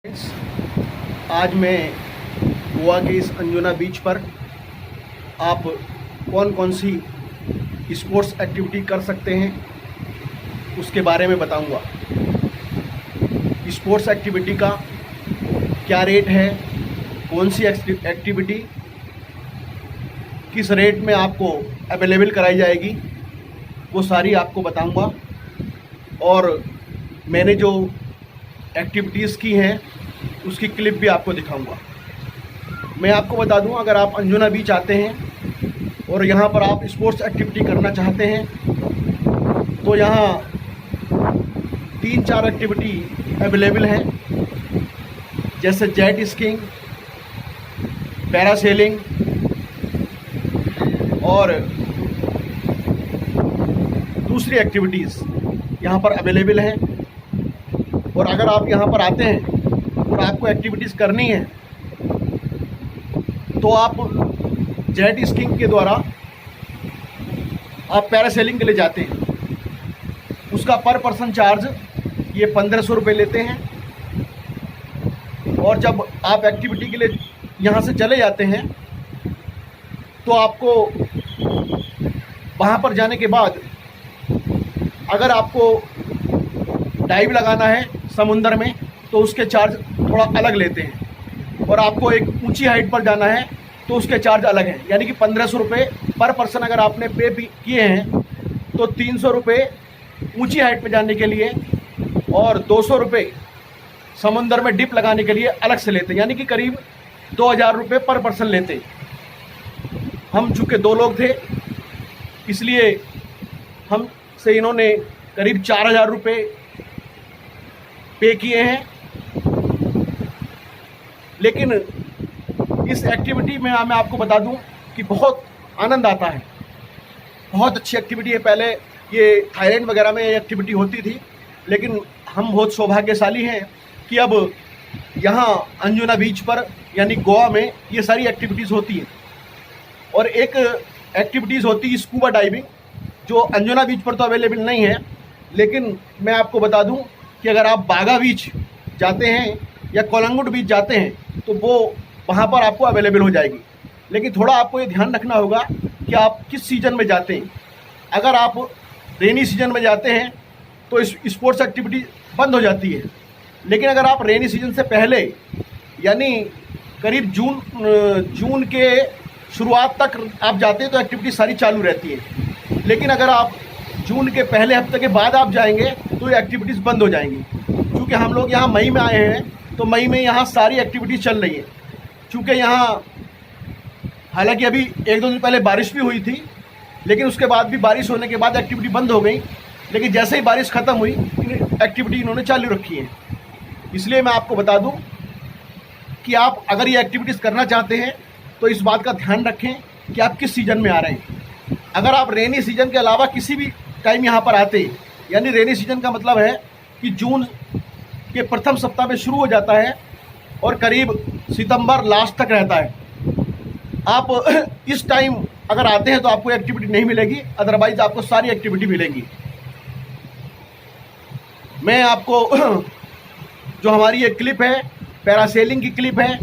आज मैं गोवा के इस अंजुना बीच पर आप कौन कौन सी स्पोर्ट्स एक्टिविटी कर सकते हैं उसके बारे में बताऊंगा। स्पोर्ट्स एक्टिविटी का क्या रेट है, कौन सी एक्टिविटी किस रेट में आपको अवेलेबल कराई जाएगी, वो सारी आपको बताऊंगा। और मैंने जो एक्टिविटीज़ की हैं उसकी क्लिप भी आपको दिखाऊंगा। मैं आपको बता दूं, अगर आप अंजुना बीच आते हैं और यहाँ पर आप स्पोर्ट्स एक्टिविटी करना चाहते हैं तो यहाँ 3-4 एक्टिविटी अवेलेबल हैं, जैसे जेट स्कीइंग, पैरासेलिंग और दूसरी एक्टिविटीज़ यहाँ पर अवेलेबल हैं। और अगर आप यहाँ पर आते हैं और आपको एक्टिविटीज़ करनी है तो आप जेट स्कीइंग के द्वारा आप पैरासेलिंग के लिए जाते हैं, उसका पर पर्सन चार्ज ये 1500 रुपये लेते हैं। और जब आप एक्टिविटी के लिए यहाँ से चले जाते हैं तो आपको वहाँ पर जाने के बाद अगर आपको डाइव लगाना है समुंदर में तो उसके चार्ज थोड़ा अलग लेते हैं, और आपको एक ऊंची हाइट पर जाना है तो उसके चार्ज अलग हैं। यानी कि 1500 रुपये पर पर्सन अगर आपने पे किए हैं तो 300 रुपये ऊंची हाइट पर जाने के लिए और 200 रुपये समुंदर में डिप लगाने के लिए अलग से लेते हैं। यानी कि करीब 2000 रुपये पर पर्सन लेते। हम चूँकि 2 लोग थे इसलिए हम से इन्होंने करीब 4000 रुपये पे किए हैं। लेकिन इस एक्टिविटी में मैं आपको बता दूं कि बहुत आनंद आता है, बहुत अच्छी एक्टिविटी है। पहले ये थाईलैंड वगैरह में ये एक्टिविटी होती थी, लेकिन हम बहुत सौभाग्यशाली हैं कि अब यहाँ अंजुना बीच पर यानी गोवा में ये सारी एक्टिविटीज़ होती हैं। और एक एक्टिविटीज़ होती है स्कूबा डाइविंग, जो अंजुना बीच पर तो अवेलेबल नहीं है, लेकिन मैं आपको बता दूं कि अगर आप बागा बीच जाते हैं या कोलंगुट बीच जाते हैं तो वो वहाँ पर आपको अवेलेबल हो जाएगी। लेकिन थोड़ा आपको ये ध्यान रखना होगा कि आप किस सीज़न में जाते हैं। अगर आप रेनी सीजन में जाते हैं तो स्पोर्ट्स एक्टिविटी बंद हो जाती है, लेकिन अगर आप रेनी सीजन से पहले यानी करीब जून के शुरुआत तक आप जाते हैं तो एक्टिविटी सारी चालू रहती है। लेकिन अगर आप जून के पहले हफ्ते के बाद आप जाएंगे तो ये एक्टिविटीज़ बंद हो जाएंगी। क्योंकि हम लोग यहाँ मई में आए हैं तो मई में यहाँ सारी एक्टिविटीज़ चल रही है। चूँकि यहाँ हालांकि अभी 1-2 दिन पहले बारिश भी हुई थी, लेकिन उसके बाद भी बारिश होने के बाद एक्टिविटी बंद हो गई। लेकिन जैसे ही बारिश ख़त्म हुई एक्टिविटी इन्होंने चालू रखी है। इसलिए मैं आपको बता दूँ कि आप अगर ये एक्टिविटीज़ करना चाहते हैं तो इस बात का ध्यान रखें कि आप किस सीज़न में आ रहे हैं। अगर आप रेनी सीजन के अलावा किसी भी टाइम यहाँ पर आते हैं, यानी रेनी सीजन का मतलब है कि जून के प्रथम सप्ताह में शुरू हो जाता है और करीब सितंबर लास्ट तक रहता है। आप इस टाइम अगर आते हैं तो आपको एक्टिविटी नहीं मिलेगी, अदरवाइज आपको सारी एक्टिविटी मिलेंगी। मैं आपको जो हमारी ये क्लिप है, पैरासेलिंग की क्लिप है,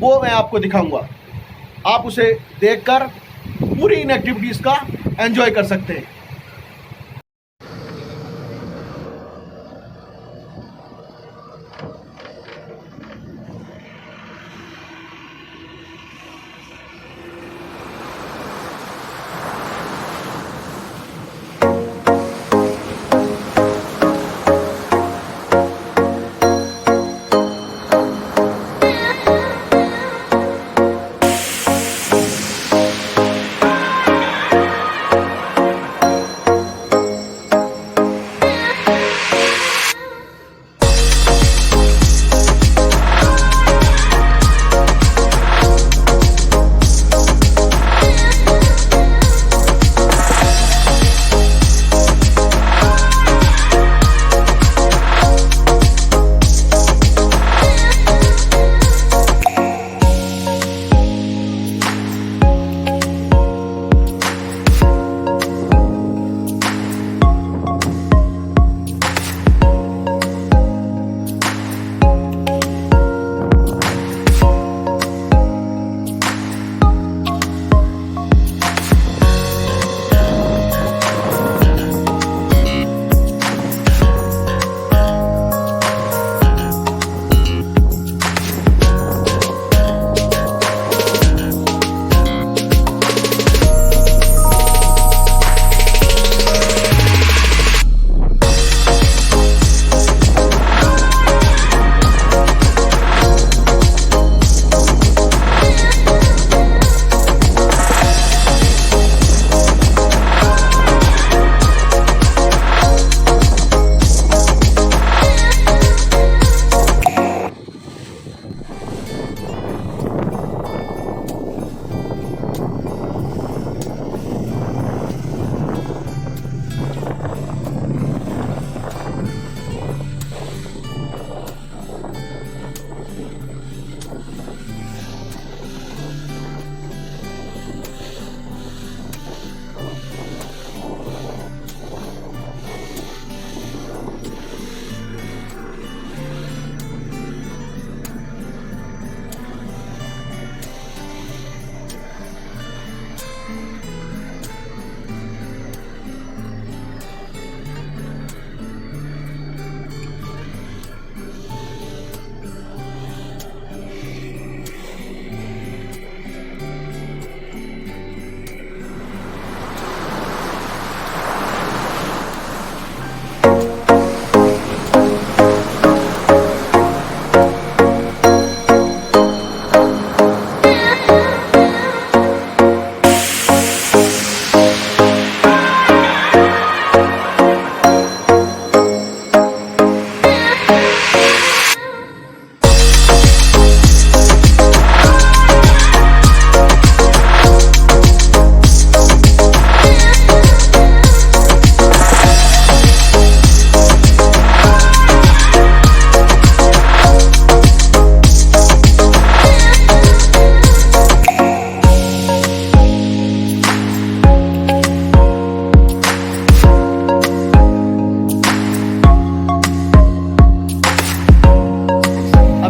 वो मैं आपको दिखाऊंगा। आप उसे देखकर पूरी इन एक्टिविटीज़ का एंजॉय कर सकते हैं।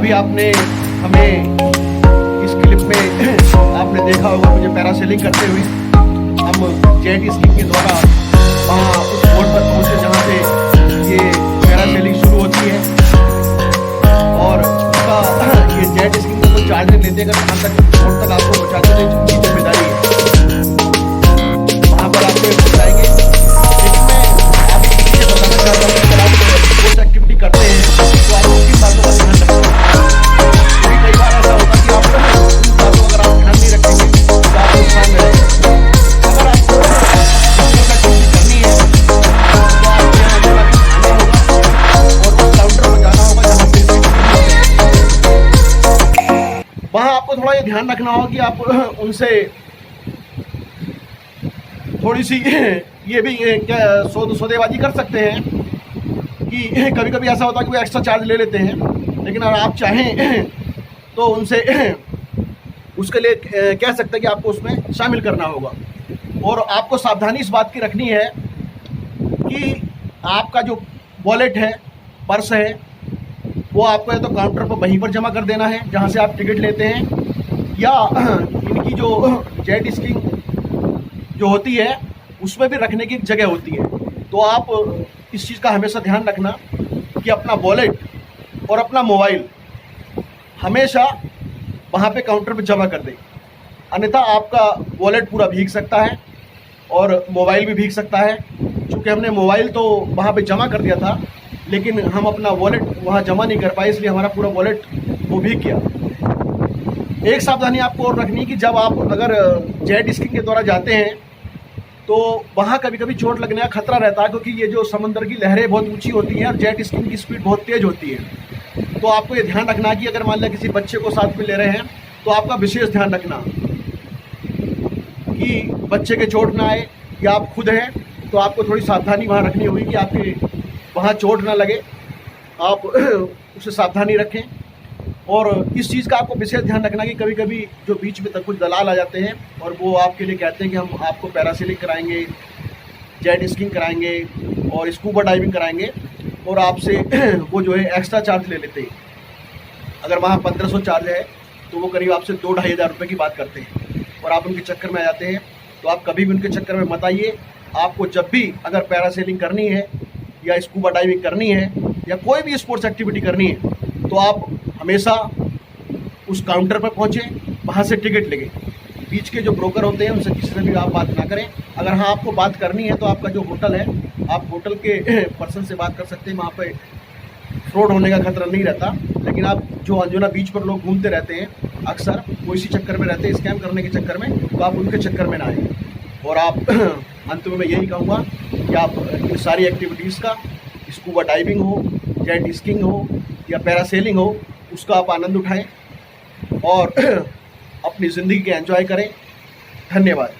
अभी आपने हमें इस क्लिप में आपने देखा होगा मुझे पैरासेलिंग करते हुए। हम जेट स्कीम के द्वारा वहाँ उस बोर्ड पर पहुँचे जहाँ पे ये पैरासेलिंग शुरू होती है, और उसका ये जेट स्कीम का कोई चार्ज नहीं लेते। अगर वहाँ तक बोर्ड तक आपको पहुँचाते हैं जिनकी जिम्मेदारी है, वहाँ पर आपको पहुँचाएंगे। लेकिन मैं आपको ये बताना चाहता हूँ कि अगर आप स्पोर्ट्स एक्टिविटी करते हैं तो आपको किन बातों का ध्यान रखना है। क्योंकि कई बार ऐसा होता है कि आप उन बातों अगर आप ध्यान नहीं रखेंगे तो आप नुकसान में रहेंगे। अगर आपको स्पोर्ट्स एक्टिविटी करनी है तो आपको यहाँ आना होगा और उस काउंटर पर जाना होगा जहाँ पे वहाँ आपको थोड़ा ये ध्यान रखना होगा कि आप उनसे थोड़ी सी ये भी क्या सौदेबाजी कर सकते हैं कि कभी कभी ऐसा होता है कि वो एक्स्ट्रा चार्ज ले लेते हैं। लेकिन अगर आप चाहें तो उनसे उसके लिए कह सकते हैं कि आपको उसमें शामिल करना होगा। और आपको सावधानी इस बात की रखनी है कि आपका जो वॉलेट है, पर्स है, वो आपको या तो काउंटर पर वहीं पर जमा कर देना है जहाँ से आप टिकट लेते हैं, या इनकी जो जेट स्कीम जो होती है उसमें भी रखने की एक जगह होती है। तो आप इस चीज़ का हमेशा ध्यान रखना कि अपना वॉलेट और अपना मोबाइल हमेशा वहाँ पे काउंटर पे जमा कर दें, अन्यथा आपका वॉलेट पूरा भीग सकता है और मोबाइल भी भीग सकता है। क्योंकि हमने मोबाइल तो वहाँ पे जमा कर दिया था लेकिन हम अपना वॉलेट वहाँ जमा नहीं कर पाए, इसलिए हमारा पूरा वॉलेट वो भीग गया। एक सावधानी आपको और रखनी है कि जब आप अगर जेट स्कीइंग के द्वारा जाते हैं तो वहाँ कभी कभी चोट लगने का खतरा रहता है, क्योंकि ये जो समंदर की लहरें बहुत ऊंची होती हैं और जेट स्कीइंग की स्पीड बहुत तेज़ होती है। तो आपको ये ध्यान रखना है कि अगर मान लिया किसी बच्चे को साथ में ले रहे हैं तो आपका विशेष ध्यान रखना कि बच्चे के चोट ना आए, या आप खुद हैं तो आपको थोड़ी सावधानी वहाँ रखनी होगी कि आपके वहाँ चोट ना लगे, आप उसे सावधानी रखें। और इस चीज़ का आपको विशेष ध्यान रखना कि कभी कभी जो बीच में तक कुछ दलाल आ जाते हैं और वो आपके लिए कहते हैं कि हम आपको पैरासेलिंग कराएंगे, जेट स्कीइंग कराएंगे और स्कूबा डाइविंग कराएंगे, और आपसे वो जो है एक्स्ट्रा चार्ज ले लेते हैं। अगर वहाँ 1500 चार्ज है तो वो करीब आपसे 2-2.5 हज़ार रुपये की बात करते हैं और आप उनके चक्कर में आ जाते हैं। तो आप कभी भी उनके चक्कर में मत आइए। आपको जब भी अगर पैरासेलिंग करनी है या स्कूबा डाइविंग करनी है या कोई भी स्पोर्ट्स एक्टिविटी करनी है तो आप हमेशा उस काउंटर पर पहुँचें, वहाँ से टिकट लेंगे। बीच के जो ब्रोकर होते हैं उनसे किसी से भी आप बात ना करें। अगर हाँ आपको बात करनी है तो आपका जो होटल है, आप होटल के पर्सन से बात कर सकते हैं, वहाँ पे फ्रॉड होने का खतरा नहीं रहता। लेकिन आप जो अंजुना बीच पर लोग घूमते रहते हैं अक्सर, वो इसी चक्कर में रहते हैं, स्कैम करने के चक्कर में, तो आप उनके चक्कर में ना आए। और आप अंत में मैं यही कहूँगा कि आप इन सारी एक्टिविटीज़ का, स्कूबा डाइविंग हो, जेट स्कीइंग हो या पैरासेलिंग हो, उसका आप आनंद उठाएं और अपनी ज़िंदगी के एंजॉय करें। धन्यवाद।